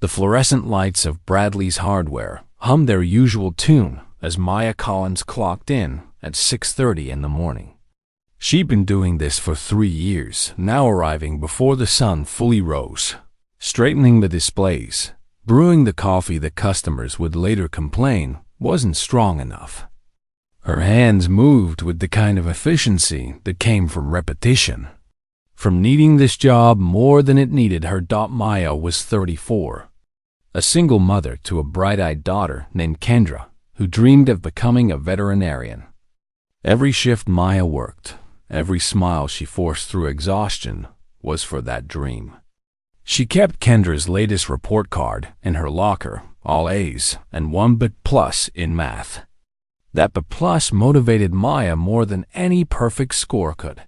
The fluorescent lights of Bradley's Hardware hummed their usual tune as Maya Collins clocked in at 6:30 in the morning. She'd been doing this for 3 years, now arriving before the sun fully rose, straightening the displays. Brewing the coffee that customers would later complain wasn't strong enough. Her hands moved with the kind of efficiency that came from repetition. From needing this job more than it needed her. Maya was 34, a single mother to a bright-eyed daughter named Kendra, who dreamed of becoming a veterinarian. Every shift Maya worked, every smile she forced through exhaustion, was for that dream. She kept Kendra's latest report card in her locker, all A's and 1 B+ in math. That B+ motivated Maya more than any perfect score could.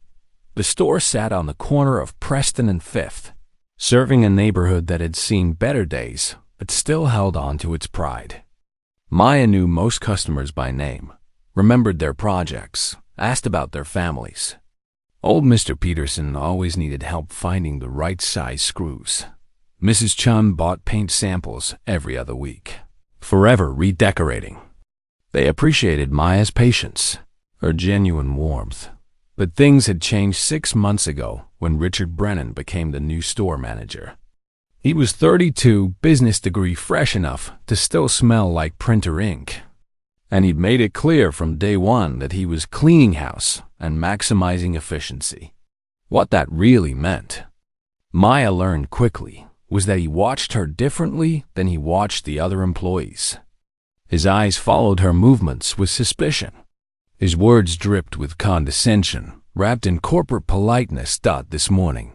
The store sat on the corner of Preston and 5th, serving a neighborhood that had seen better days, but still held on to its pride. Maya knew most customers by name, remembered their projects, asked about their families. Old Mr. Peterson always needed help finding the right size screws. Mrs. Chun bought paint samples every other week, forever redecorating. They appreciated Maya's patience, her genuine warmth. But things had changed 6 months ago when Richard Brennan became the new store manager. He was 32, business degree fresh enough to still smell like printer ink. And he'd made it clear from day one that he was cleaning house and maximizing efficiency. What that really meant, Maya learned quickly, was that he watched her differently than he watched the other employees. His eyes followed her movements with suspicion. His words dripped with condescension, wrapped in corporate politeness. This morning,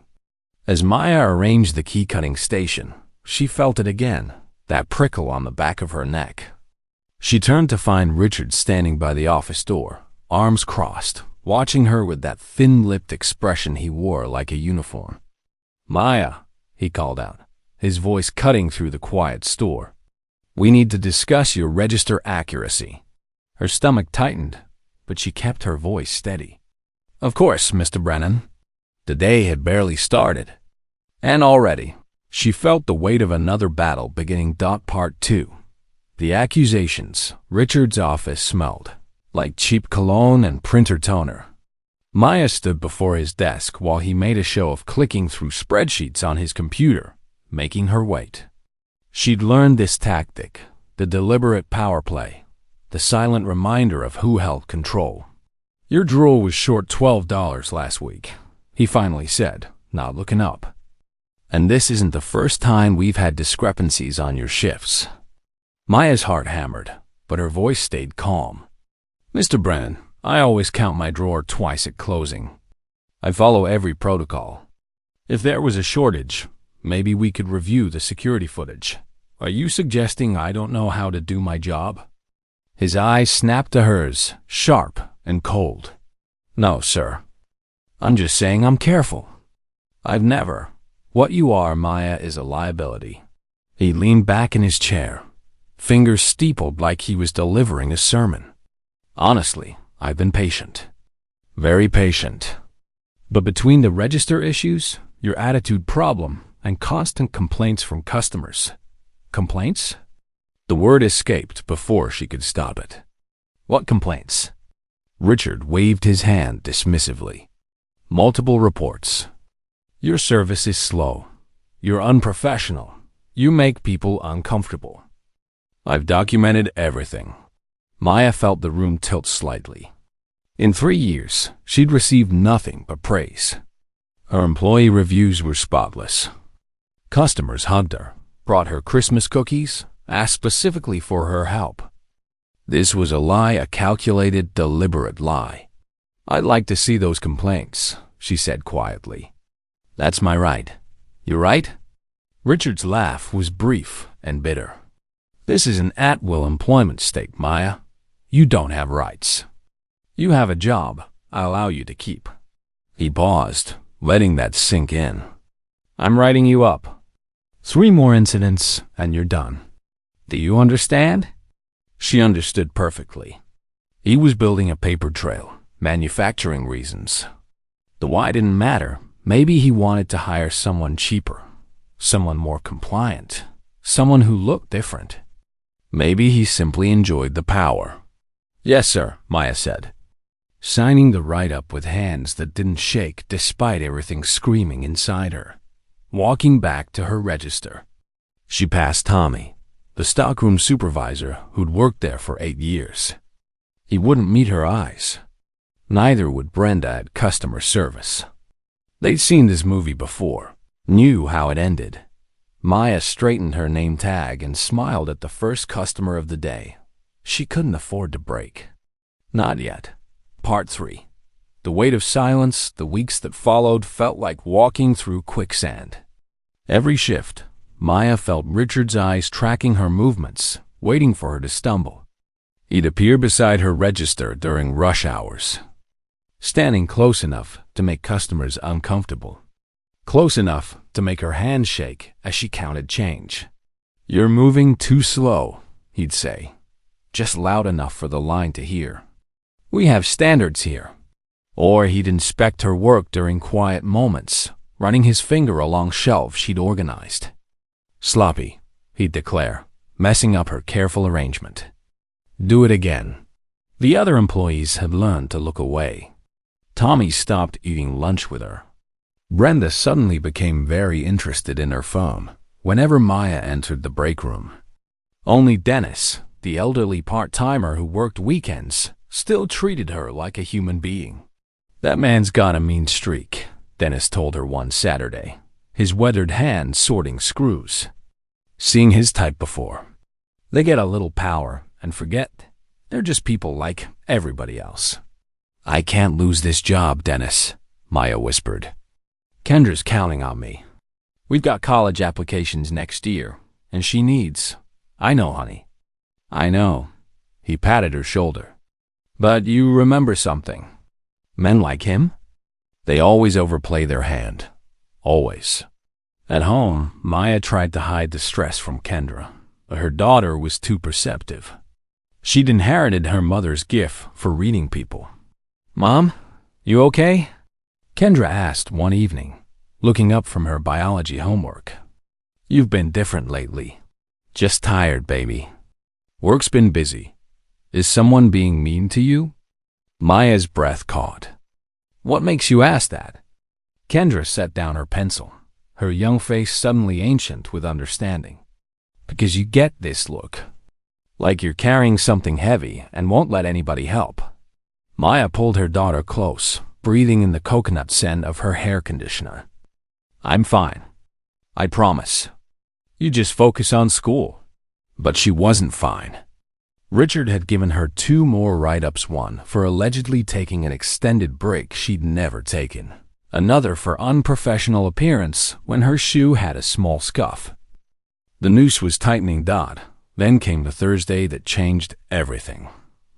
as Maya arranged the key-cutting station, she felt it again, that prickle on the back of her neck. She turned to find Richard standing by the office door, arms crossed, watching her with that thin-lipped expression he wore like a uniform. "Maya," he called out, his voice cutting through the quiet store. "We need to discuss your register accuracy." Her stomach tightened, but she kept her voice steady. "Of course, Mr. Brennan." The day had barely started, and already she felt the weight of another battle beginning. Part 2. The accusations. Richard's office smelled like cheap cologne and printer toner. Maya stood before his desk while he made a show of clicking through spreadsheets on his computer, making her wait. She'd learned this tactic, the deliberate power play, the silent reminder of who held control. "Your drool was short $12 last week," he finally said, not looking up. "And this isn't the first time we've had discrepancies on your shifts." Maya's heart hammered, but her voice stayed calm. "Mr. Brennan, I always count my drawer twice at closing. I follow every protocol. If there was a shortage, maybe we could review the security footage. Are you suggesting I don't know how to do my job?" His eyes snapped to hers, sharp and cold. "No, sir. I'm just saying I'm careful. I've never. What you are, Maya, is a liability." He leaned back in his chair, fingers steepled like he was delivering a sermon. "Honestly, I've been patient. Very patient. But between the register issues, your attitude problem, and constant complaints from customers." "Complaints?" The word escaped before she could stop it. "What complaints?" Richard waved his hand dismissively. "Multiple reports. Your service is slow. You're unprofessional. You make people uncomfortable. I've documented everything." Maya felt the room tilt slightly. In 3 years, she'd received nothing but praise. Her employee reviews were spotless. Customers hugged her, brought her Christmas cookies, asked specifically for her help. This was a lie, a calculated, deliberate lie. "I'd like to see those complaints," she said quietly. "That's my right. You right?" Richard's laugh was brief and bitter. "This is an at-will employment state, Maya. You don't have rights. You have a job I allow you to keep." He paused, letting that sink in. "I'm writing you up. 3 more incidents and you're done. Do you understand?" She understood perfectly. He was building a paper trail, manufacturing reasons. The why didn't matter. Maybe he wanted to hire someone cheaper, someone more compliant. someone who looked different. Maybe he simply enjoyed the power. "Yes, sir," Maya said, signing the write-up with hands that didn't shake despite everything screaming inside her. Walking back to her register, she passed Tommy, the stockroom supervisor who'd worked there for 8 years. He wouldn't meet her eyes. Neither would Brenda at customer service. They'd seen this movie before, knew how it ended. Maya straightened her name tag and smiled at the first customer of the day. She couldn't afford to break. Not yet. Part 3. The weight of silence, the weeks that followed, felt like walking through quicksand. Every shift, Maya felt Richard's eyes tracking her movements, waiting for her to stumble. He'd appear beside her register during rush hours, standing close enough to make customers uncomfortable, close enough to make her hands shake as she counted change. "You're moving too slow," he'd say, just loud enough for the line to hear. "We have standards here." Or he'd inspect her work during quiet moments, running his finger along shelves she'd organized. "Sloppy," he'd declare, messing up her careful arrangement. "Do it again." The other employees had learned to look away. Tommy stopped eating lunch with her. Brenda suddenly became very interested in her phone whenever Maya entered the break room. Only Dennis, the elderly part-timer who worked weekends, still treated her like a human being. "That man's got a mean streak," Dennis told her one Saturday, his weathered hand sorting screws. "Seeing his type before. They get a little power and forget they're just people like everybody else." "I can't lose this job, Dennis," Maya whispered. "Kendra's counting on me. We've got college applications next year, and she needs—" "I know, honey. I know." He patted her shoulder. "But you remember something. Men like him? They always overplay their hand. Always." At home, Maya tried to hide the stress from Kendra, but her daughter was too perceptive. She'd inherited her mother's gift for reading people. "Mom, you okay?" Kendra asked one evening, looking up from her biology homework. "You've been different lately." "Just tired, baby. Work's been busy. Is someone being mean to you?" Maya's breath caught. "What makes you ask that?" Kendra set down her pencil, her young face suddenly ancient with understanding. "Because you get this look. Like you're carrying something heavy and won't let anybody help." Maya pulled her daughter close, breathing in the coconut scent of her hair conditioner. "I'm fine. I promise. You just focus on school." But she wasn't fine. Richard had given her 2 more write-ups, one for allegedly taking an extended break she'd never taken, another for unprofessional appearance when her shoe had a small scuff. The noose was tightening. Then came the Thursday that changed everything.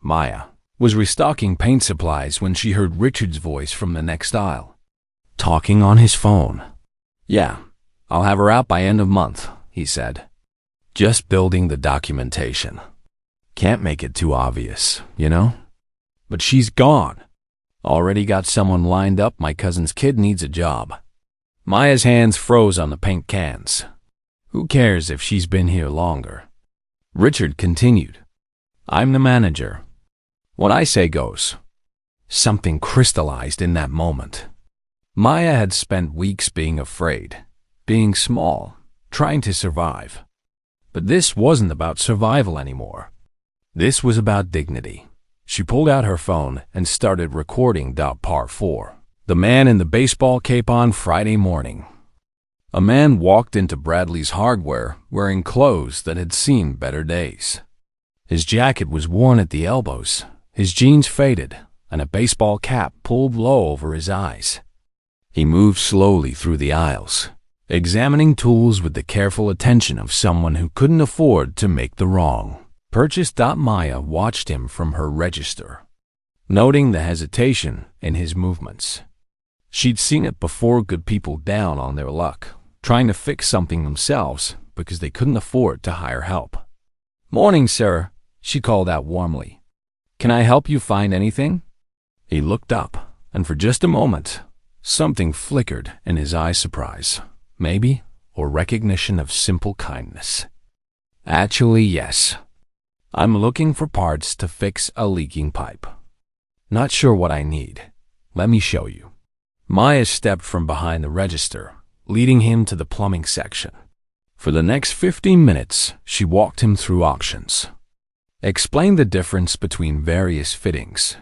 Maya was restocking paint supplies when she heard Richard's voice from the next aisle, talking on his phone. "Yeah, I'll have her out by end of month," he said. "Just building the documentation. Can't make it too obvious, you know? But she's gone. Already got someone lined up. My cousin's kid needs a job." Maya's hands froze on the paint cans. "Who cares if she's been here longer?" Richard continued. "I'm the manager. What I say goes." Something crystallized in that moment. Maya had spent weeks being afraid, being small, trying to survive. But this wasn't about survival anymore. This was about dignity. She pulled out her phone and started recording. Part 4. The man in the baseball cape on Friday morning. A man walked into Bradley's Hardware wearing clothes that had seen better days. His jacket was worn at the elbows, his jeans faded, and a baseball cap pulled low over his eyes. He moved slowly through the aisles, examining tools with the careful attention of someone who couldn't afford to make the wrong purchase. Maya watched him from her register, noting the hesitation in his movements. She'd seen it before: good people down on their luck, trying to fix something themselves because they couldn't afford to hire help. "Morning, sir," she called out warmly. "Can I help you find anything?" He looked up, and for just a moment, something flickered in his eyes: surprise, maybe, or recognition of simple kindness. Actually, yes. I'm looking for parts to fix a leaking pipe. Not sure what I need. Let me show you. Maya stepped from behind the register, leading him to the plumbing section. For the next 15 minutes, she walked him through options, explained the difference between various fittings,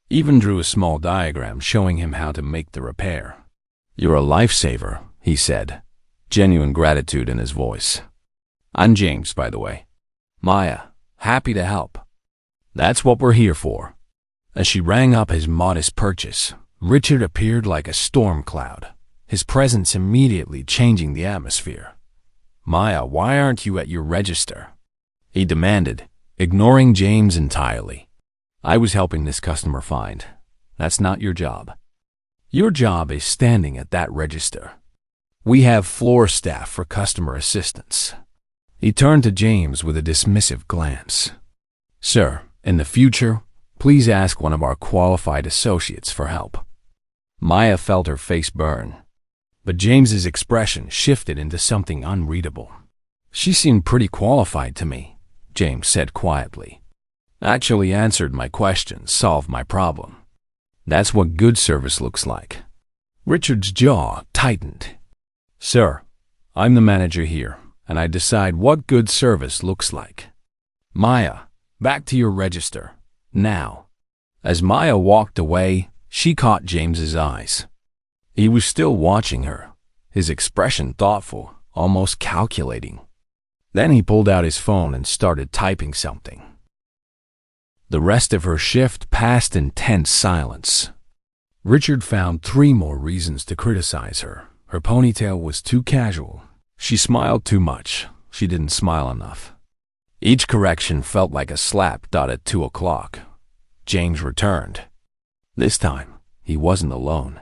even drew a small diagram showing him how to make the repair. "You're a lifesaver," he said, genuine gratitude in his voice. "I'm James, by the way." "Maya, happy to help. That's what we're here for." As she rang up his modest purchase, Richard appeared like a storm cloud, his presence immediately changing the atmosphere. "Maya, why aren't you at your register?" he demanded, ignoring James entirely. "I was helping this customer find. That's not your job. Your job is standing at that register. We have floor staff for customer assistance." He turned to James with a dismissive glance. "Sir, in the future, please ask one of our qualified associates for help." Maya felt her face burn, but James's expression shifted into something unreadable. "She seemed pretty qualified to me," James said quietly. "Actually answered my questions, solved my problem. That's what good service looks like." Richard's jaw tightened. "Sir, I'm the manager here, and I decide what good service looks like. Maya, back to your register, now." As Maya walked away, she caught James's eyes. He was still watching her, his expression thoughtful, almost calculating. Then he pulled out his phone and started typing something. The rest of her shift passed in tense silence. Richard found 3 more reasons to criticize her. Her ponytail was too casual. She smiled too much. She didn't smile enough. Each correction felt like a slap. At 2 o'clock, James returned. This time, he wasn't alone.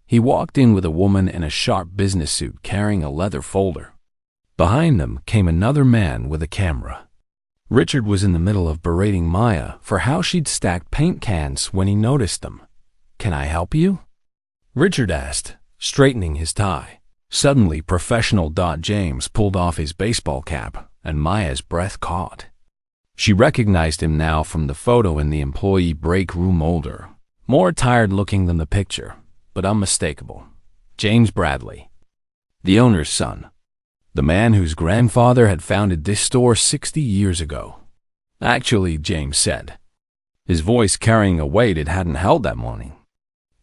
He walked in with a woman in a sharp business suit carrying a leather folder. Behind them came another man with a camera. Richard was in the middle of berating Maya for how she'd stacked paint cans when he noticed them. "Can I help you?" Richard asked, straightening his tie. Suddenly, professional James pulled off his baseball cap, and Maya's breath caught. She recognized him now from the photo in the employee break room older, more tired-looking than the picture, but unmistakable. James Bradley, the owner's son. The man whose grandfather had founded this store 60 years ago. "Actually," James said, his voice carrying a weight it hadn't held that morning,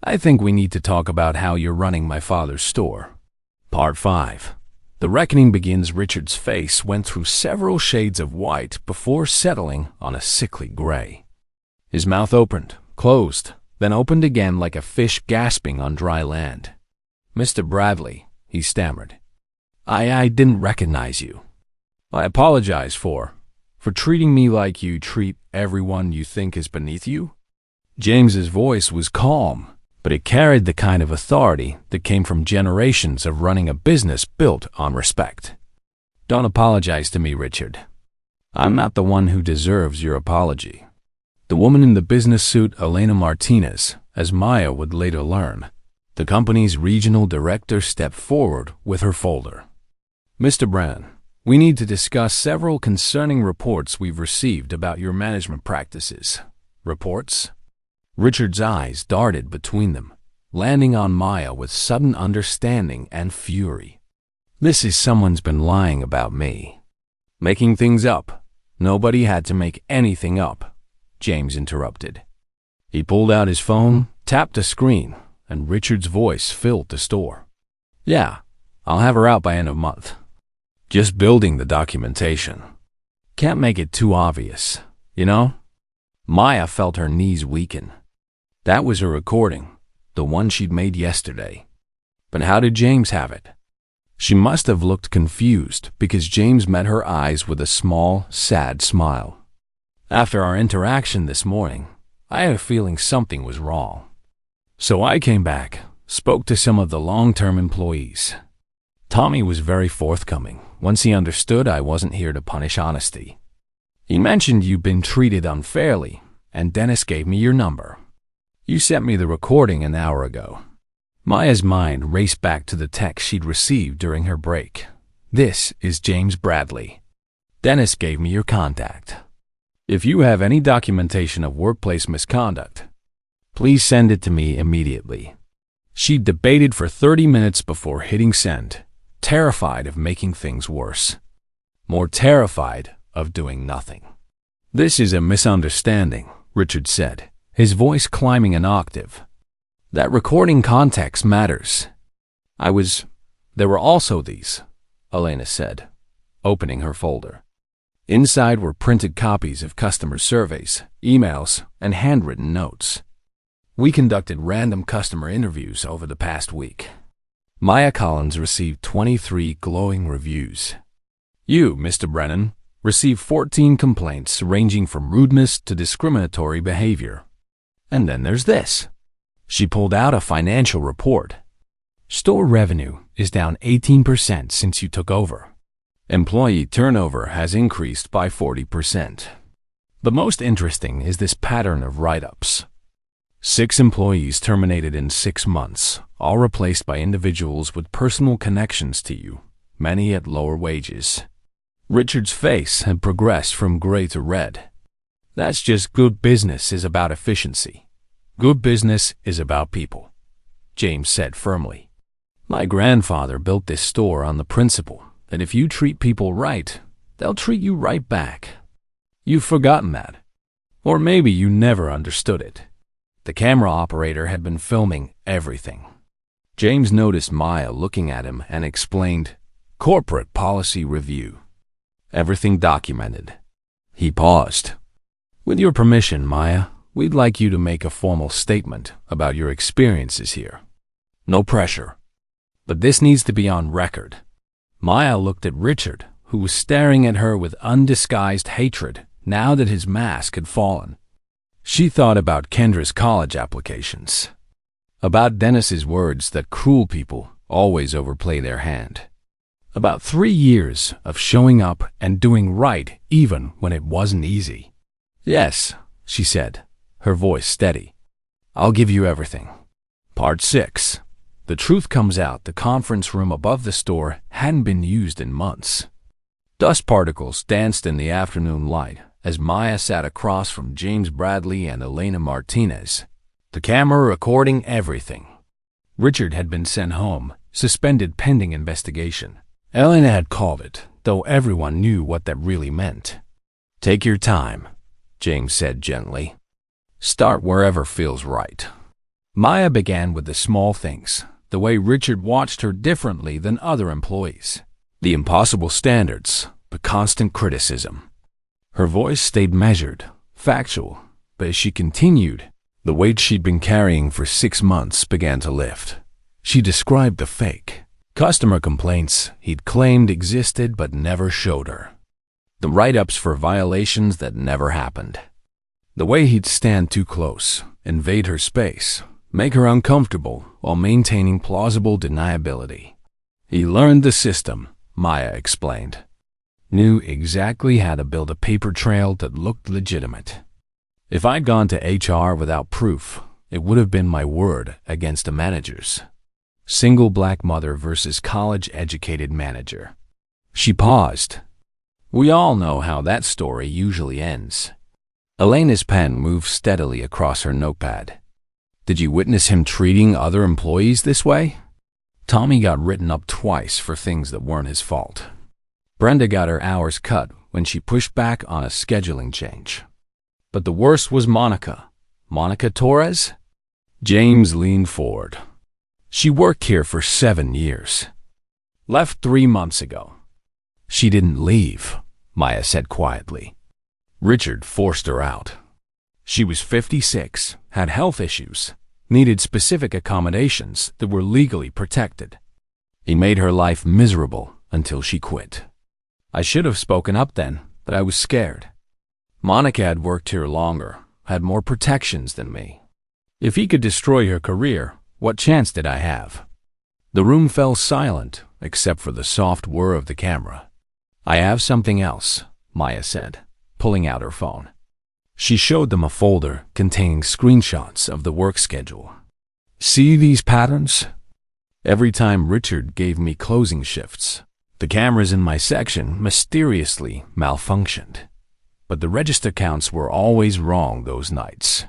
"I think we need to talk about how you're running my father's store." Part 5. The reckoning begins. Richard's face went through several shades of white before settling on a sickly gray. His mouth opened, closed, then opened again like a fish gasping on dry land. "Mr. Bradley," he stammered. I didn't recognize you. I apologize for treating me like you treat everyone you think is beneath you." James's voice was calm, but it carried the kind of authority that came from generations of running a business built on respect. "Don't apologize to me, Richard. I'm not the one who deserves your apology." The woman in the business suit, Elena Martinez, as Maya would later learn, the company's regional director, stepped forward with her folder. "Mr. Brand, we need to discuss several concerning reports we've received about your management practices." "Reports?" Richard's eyes darted between them, landing on Maya with sudden understanding and fury. "This is someone's been lying about me. Making things up." "Nobody had to make anything up," James interrupted. He pulled out his phone, tapped a screen, and Richard's voice filled the store. "Yeah, I'll have her out by end of month. Just building the documentation. Can't make it too obvious, you know?" Maya felt her knees weaken. That was a recording, the one she'd made yesterday. But how did James have it? She must have looked confused because James met her eyes with a small, sad smile. "After our interaction this morning, I had a feeling something was wrong. So I came back, spoke to some of the long-term employees. Tommy was very forthcoming once he understood I wasn't here to punish honesty. He mentioned you'd been treated unfairly, and Dennis gave me your number. You sent me the recording an hour ago." Maya's mind raced back to the text she'd received during her break. "This is James Bradley." Dennis gave me your contact. If you have any documentation of workplace misconduct, please send it to me immediately." She debated for 30 minutes before hitting send, terrified of making things worse. More terrified of doing nothing. "This is a misunderstanding," Richard said, his voice climbing an octave. "That recording context matters." There were also these," Elena said, opening her folder. Inside were printed copies of customer surveys, emails, and handwritten notes. "We conducted random customer interviews over the past week. Maya Collins received 23 glowing reviews. You, Mr. Brennan, received 14 complaints ranging from rudeness to discriminatory behavior. And then there's this." She pulled out a financial report. "Store revenue is down 18% since you took over. Employee turnover has increased by 40%. The most interesting is this pattern of write-ups. 6 employees terminated in 6 months, all replaced by individuals with personal connections to you, many at lower wages." Richard's face had progressed from gray to red. "That's just good business is about efficiency. Good business is about people," James said firmly. "My grandfather built this store on the principle that if you treat people right, they'll treat you right back. You've forgotten that. Or maybe you never understood it." The camera operator had been filming everything. James noticed Maya looking at him and explained, "Corporate policy review. Everything documented." He paused. "With your permission, Maya, we'd like you to make a formal statement about your experiences here. No pressure. But this needs to be on record." Maya looked at Richard, who was staring at her with undisguised hatred now that his mask had fallen. She thought about Kendra's college applications, about Dennis's words that cruel people always overplay their hand, about 3 years of showing up and doing right even when it wasn't easy. "Yes," she said, her voice steady. "I'll give you everything." Part 6. The truth comes out the conference room above the store hadn't been used in months. Dust particles danced in the afternoon light as Maya sat across from James Bradley and Elena Martinez, the camera recording everything. Richard had been sent home, suspended pending investigation. Elena had called it, though everyone knew what that really meant. "Take your time," James said gently. "Start wherever feels right." Maya began with the small things, the way Richard watched her differently than other employees, the impossible standards, the constant criticism. Her voice stayed measured, factual, but as she continued, the weight she'd been carrying for 6 months began to lift. She described the fake customer complaints he'd claimed existed but never showed her, the write-ups for violations that never happened, the way he'd stand too close, invade her space, make her uncomfortable while maintaining plausible deniability. He learned the system, Maya explained. Knew exactly how to build a paper trail that looked legitimate. If I'd gone to HR without proof, it would have been my word against the manager's. Single black mother versus college-educated manager. She paused. We all know how that story usually ends. Elena's pen moved steadily across her notepad. Did you witness him treating other employees this way? Tommy got written up twice for things that weren't his fault. Brenda got her hours cut when she pushed back on a scheduling change. But the worst was Monica. Monica Torres? James leaned forward. She worked here for 7 years. Left 3 months ago. She didn't leave, Maya said quietly. Richard forced her out. She was 56, had health issues, needed specific accommodations that were legally protected. He made her life miserable until she quit. I should have spoken up then, but I was scared. Monica had worked here longer, had more protections than me. If he could destroy her career, what chance did I have? The room fell silent, except for the soft whir of the camera. I have something else, Maya said, pulling out her phone. She showed them a folder containing screenshots of the work schedule. See these patterns? Every time Richard gave me closing shifts, The cameras in my section mysteriously malfunctioned, but the register counts were always wrong those nights.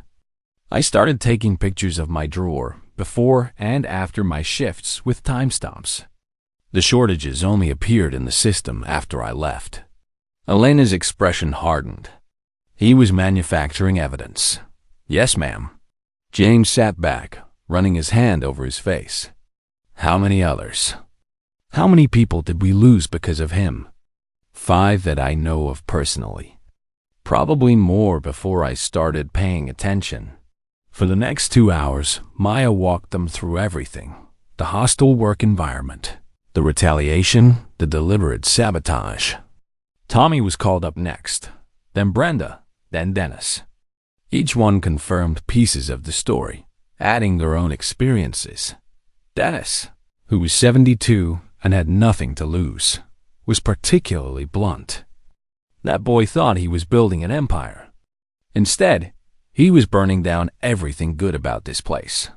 I started taking pictures of my drawer before and after my shifts with timestamps. The shortages only appeared in the system after I left. Elena's expression hardened. He was manufacturing evidence. Yes, ma'am. James sat back, running his hand over his face. How many others? How many people did we lose because of him? 5 that I know of personally. Probably more before I started paying attention. For the next 2 hours, Maya walked them through everything. The hostile work environment, the retaliation, the deliberate sabotage. Tommy was called up next, then Brenda, then Dennis. Each one confirmed pieces of the story, adding their own experiences. Dennis, who was 72 and had nothing to lose, was particularly blunt. That boy thought he was building an empire. Instead, he was burning down everything good about this place.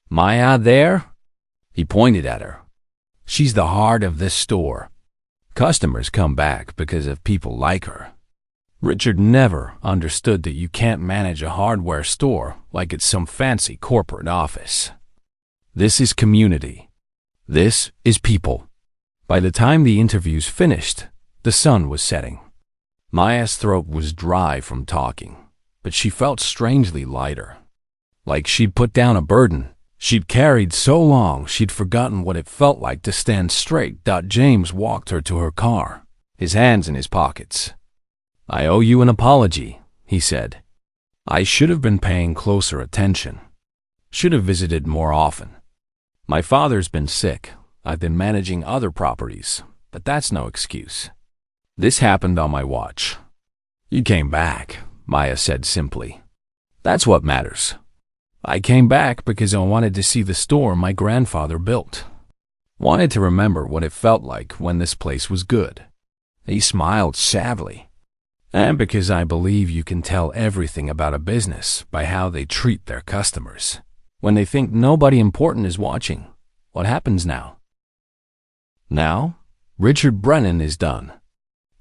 Maya there? He pointed at her. She's the heart of this store. Customers come back because of people like her. Richard never understood that you can't manage a hardware store like it's some fancy corporate office. This is community. This is people. By the time the interviews finished, the sun was setting. Maya's throat was dry from talking, but she felt strangely lighter. Like she'd put down a burden she'd carried so long she'd forgotten what it felt like to stand straight. James walked her to her car, his hands in his pockets. I owe you an apology, he said. I should have been paying closer attention. Should have visited more often. My father's been sick. I've been managing other properties, but that's no excuse. This happened on my watch. You came back, Maya said simply. That's what matters. I came back because I wanted to see the store my grandfather built. Wanted to remember what it felt like when this place was good. He smiled sadly. And because I believe you can tell everything about a business by how they treat their customers. When they think nobody important is watching, what happens now? Now, Richard Brennan is done.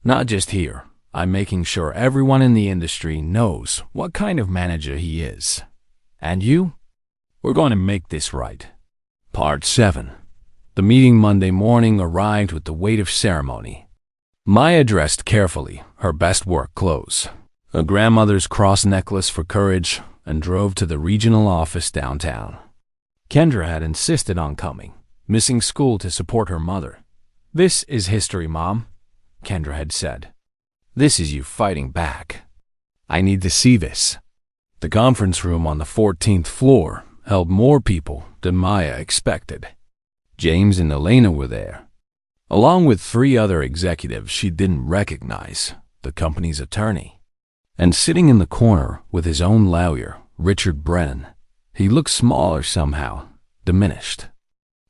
Not just here. I'm making sure everyone in the industry knows what kind of manager he is. And you? We're going to make this right. Part 7. The meeting Monday morning arrived with the weight of ceremony. Maya dressed carefully, her best work clothes, a grandmother's cross necklace for courage, and drove to the regional office downtown. Kendra had insisted on coming, missing school to support her mother. This is history, Mom, Kendra had said. This is you fighting back. I need to see this. The conference room on the 14th floor held more people than Maya expected. James and Elena were there, along with 3 other executives she didn't recognize, the company's attorney. And sitting in the corner with his own lawyer, Richard Brennan, he looked smaller somehow, diminished.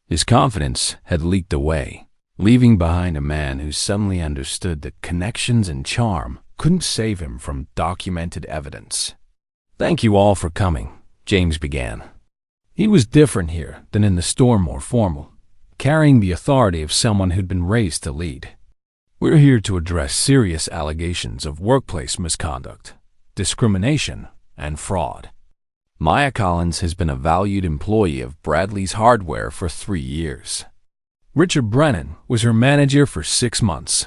His confidence had leaked away, leaving behind a man who suddenly understood that connections and charm couldn't save him from documented evidence. Thank you all for coming, James began. He was different here than in the store, more formal, carrying the authority of someone who'd been raised to lead. We're here to address serious allegations of workplace misconduct, discrimination, and fraud. Maya Collins has been a valued employee of Bradley's Hardware for 3 years. Richard Brennan was her manager for 6 months.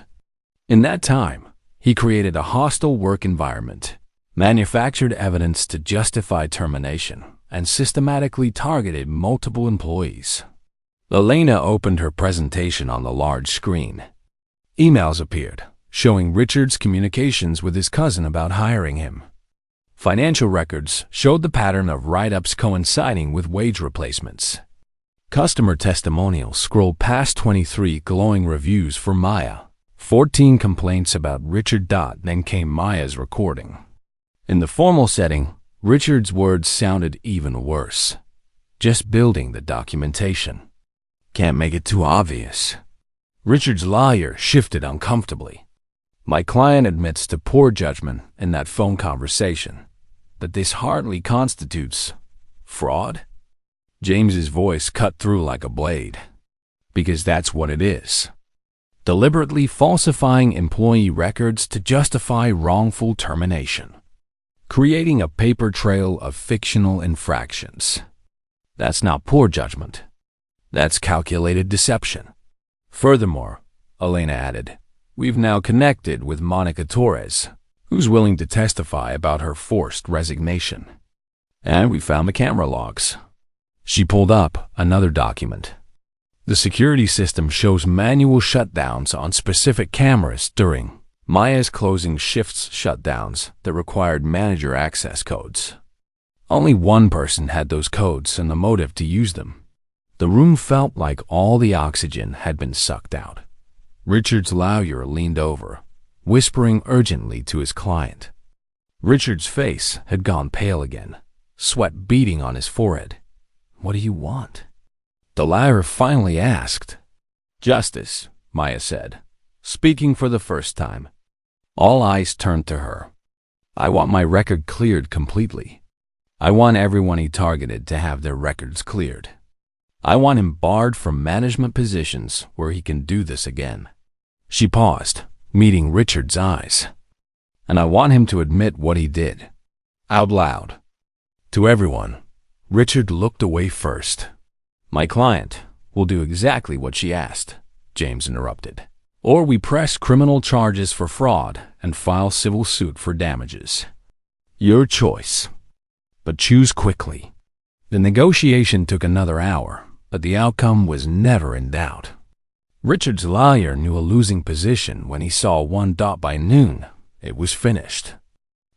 In that time, he created a hostile work environment, manufactured evidence to justify termination, and systematically targeted multiple employees. Elena opened her presentation on the large screen. Emails appeared, showing Richard's communications with his cousin about hiring him. Financial records showed the pattern of write-ups coinciding with wage replacements. Customer testimonials scrolled past 23 glowing reviews for Maya. 14 complaints about Richard. Then came Maya's recording. In the formal setting, Richard's words sounded even worse. Just building the documentation. Can't make it too obvious. Richard's lawyer shifted uncomfortably. My client admits to poor judgment in that phone conversation, that this hardly constitutes fraud. James's voice cut through like a blade. Because that's what it is. deliberately falsifying employee records to justify wrongful termination, creating a paper trail of fictional infractions. That's not poor judgment. That's calculated deception. Furthermore, Elena added, we've now connected with Monica Torres, who's willing to testify about her forced resignation. And we found the camera logs. She pulled up another document. The security system shows manual shutdowns on specific cameras during Maya's closing shifts shutdowns that required manager access codes. Only one person had those codes and the motive to use them. The room felt like all the oxygen had been sucked out. Richard's lawyer leaned over, whispering urgently to his client. Richard's face had gone pale again, sweat beading on his forehead. What do you want? The lawyer finally asked. Justice, Maya said, speaking for the first time. All eyes turned to her. I want my record cleared completely. I want everyone he targeted to have their records cleared. I want him barred from management positions where he can do this again. She paused, meeting Richard's eyes. And I want him to admit what he did. Out loud. To everyone, Richard looked away first. My client will do exactly what she asked, James interrupted. Or we press criminal charges for fraud and file civil suit for damages. Your choice. But choose quickly. The negotiation took another hour, but the outcome was never in doubt. Richard's lawyer knew a losing position when he saw one dot by noon. It was finished.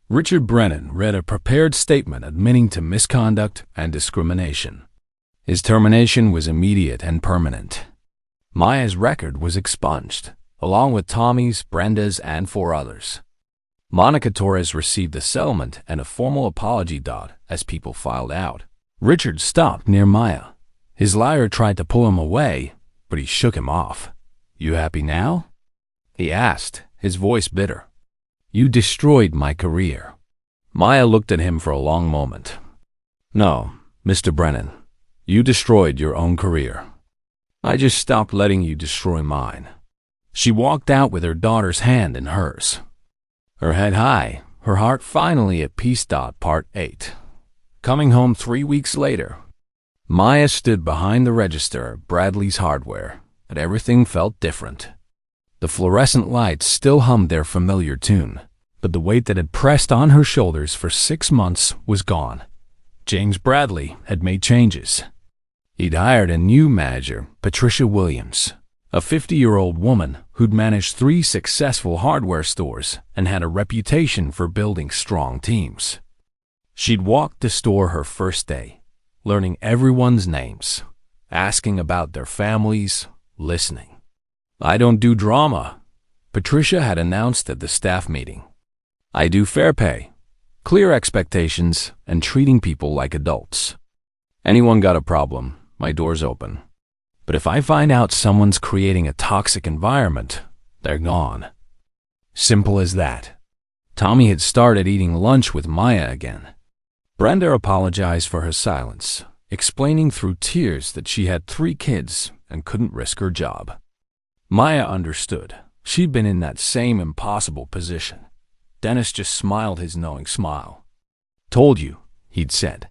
Richard Brennan read a prepared statement admitting to misconduct and discrimination. His termination was immediate and permanent. Maya's record was expunged, along with Tommy's, Brenda's, and 4 others. Monica Torres received a settlement and a formal apology as people filed out. Richard stopped near Maya. His lawyer tried to pull him away, but he shook him off. You happy now? He asked, his voice bitter. You destroyed my career. Maya looked at him for a long moment. No, Mr. Brennan, you destroyed your own career. I just stopped letting you destroy mine. She walked out with her daughter's hand in hers. Her head high, her heart finally at peace. Part 8. Coming home 3 weeks later, Maya stood behind the register at Bradley's Hardware, but everything felt different. The fluorescent lights still hummed their familiar tune, but the weight that had pressed on her shoulders for 6 months was gone. James Bradley had made changes. He'd hired a new manager, Patricia Williams, a 50-year-old woman who'd managed 3 successful hardware stores and had a reputation for building strong teams. She'd walked the store her first day, learning everyone's names, asking about their families, listening. I don't do drama, Patricia had announced at the staff meeting. I do fair pay, clear expectations, and treating people like adults. Anyone got a problem, my door's open. But if I find out someone's creating a toxic environment, they're gone. Simple as that. Tommy had started eating lunch with Maya again. Brenda apologized for her silence, explaining through tears that she had 3 kids and couldn't risk her job. Maya understood. She'd been in that same impossible position. Dennis just smiled his knowing smile. Told you, he'd said.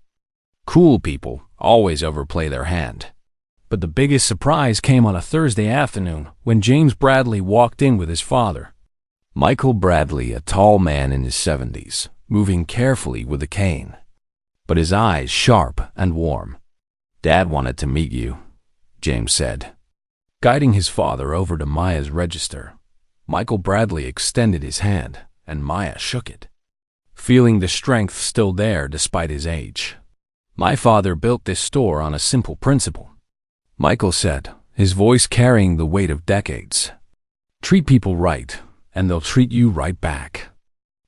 Cool people always overplay their hand. But the biggest surprise came on a Thursday afternoon when James Bradley walked in with his father. Michael Bradley, a tall man in his 70s, moving carefully with a cane, but his eyes sharp and warm. Dad wanted to meet you, James said. Guiding his father over to Maya's register, Michael Bradley extended his hand, and Maya shook it, feeling the strength still there despite his age. My father built this store on a simple principle, Michael said, his voice carrying the weight of decades. Treat people right, and they'll treat you right back.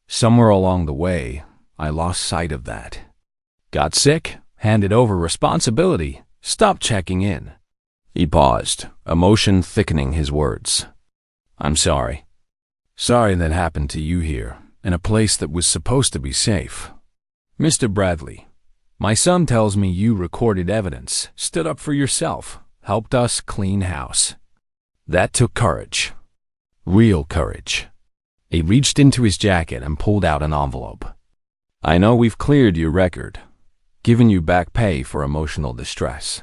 Somewhere along the way, I lost sight of that. Got sick, handed over responsibility, stopped checking in. He paused, emotion thickening his words. I'm sorry. Sorry that happened to you here, in a place that was supposed to be safe. Mr. Bradley, my son tells me you recorded evidence, stood up for yourself, helped us clean house. That took courage, Real courage. He reached into his jacket and pulled out an envelope. I know we've cleared your record, given you back pay for emotional distress,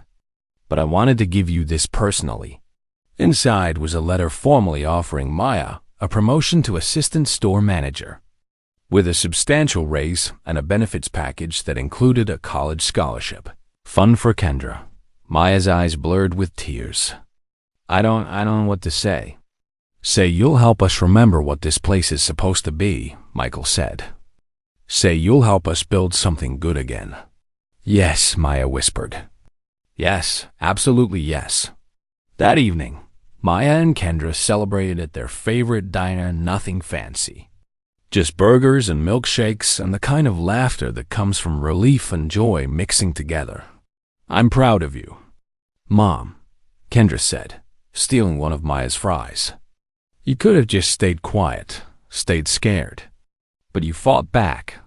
but I wanted to give you this personally. Inside was a letter formally offering Maya a promotion to assistant store manager, with a substantial raise and a benefits package that included a college scholarship. Fun for Kendra. Maya's eyes blurred with tears. I don't know what to say. Say you'll help us remember what this place is supposed to be, Michael said. Say you'll help us build something good again. Yes, Maya whispered. Yes, absolutely yes. That evening, Maya and Kendra celebrated at their favorite diner, nothing fancy. Just burgers and milkshakes and the kind of laughter that comes from relief and joy mixing together. I'm proud of you, Mom, Kendra said, stealing one of Maya's fries. You could have just stayed quiet, stayed scared. But you fought back.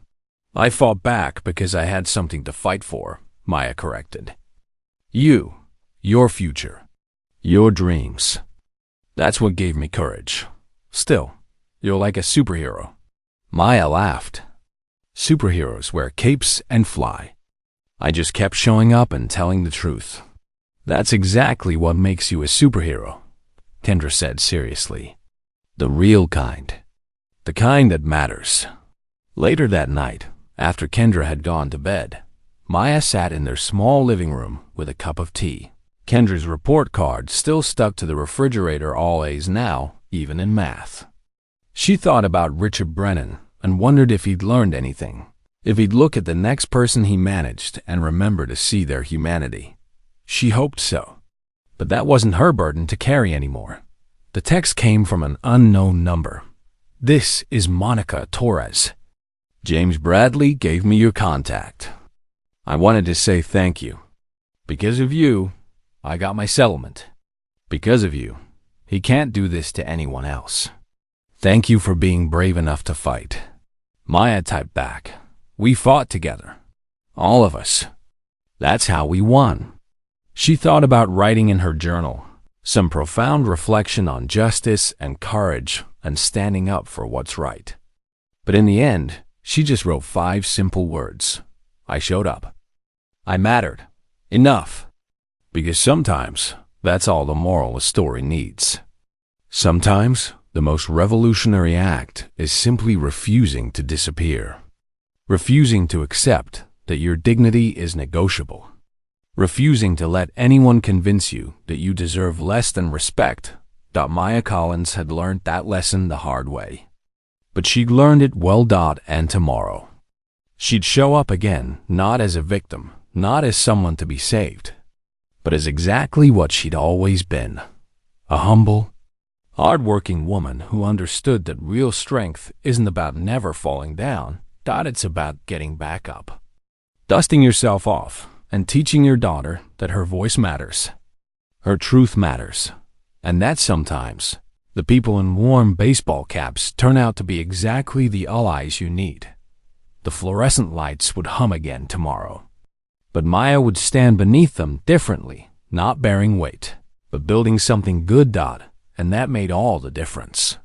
I fought back because I had something to fight for, Maya corrected. You, your future, your dreams. That's what gave me courage. Still, you're like a superhero. Maya laughed. Superheroes wear capes and fly. I just kept showing up and telling the truth. That's exactly what makes you a superhero, Kendra said seriously. The real kind. The kind that matters. Later that night, after Kendra had gone to bed, Maya sat in their small living room with a cup of tea. Kendra's report card still stuck to the refrigerator, all A's now, even in math. She thought about Richard Brennan and wondered if he'd learned anything, if he'd look at the next person he managed and remember to see their humanity. She hoped so. But that wasn't her burden to carry anymore. The text came from an unknown number. This is Monica Torres. James Bradley gave me your contact. I wanted to say thank you. Because of you, I got my settlement. Because of you, he can't do this to anyone else. Thank you for being brave enough to fight. Maya typed back. We fought together. All of us. That's how we won. She thought about writing in her journal some profound reflection on justice and courage and standing up for what's right. But in the end, she just wrote 5 simple words. I showed up. I mattered. Enough. Because sometimes, that's all the moral a story needs. Sometimes, the most revolutionary act is simply refusing to disappear. Refusing to accept that your dignity is negotiable. Refusing to let anyone convince you that you deserve less than respect. Maya Collins had learned that lesson the hard way. But she'd learned it well. And tomorrow, she'd show up again, not as a victim, not as someone to be saved, but as exactly what she'd always been. A humble, hard-working woman who understood that real strength isn't about never falling down. It's about getting back up, dusting yourself off, and teaching your daughter that her voice matters. Her truth matters. And that sometimes, the people in warm baseball caps turn out to be exactly the allies you need. The fluorescent lights would hum again tomorrow. But Maya would stand beneath them differently, not bearing weight, but building something good. And that made all the difference.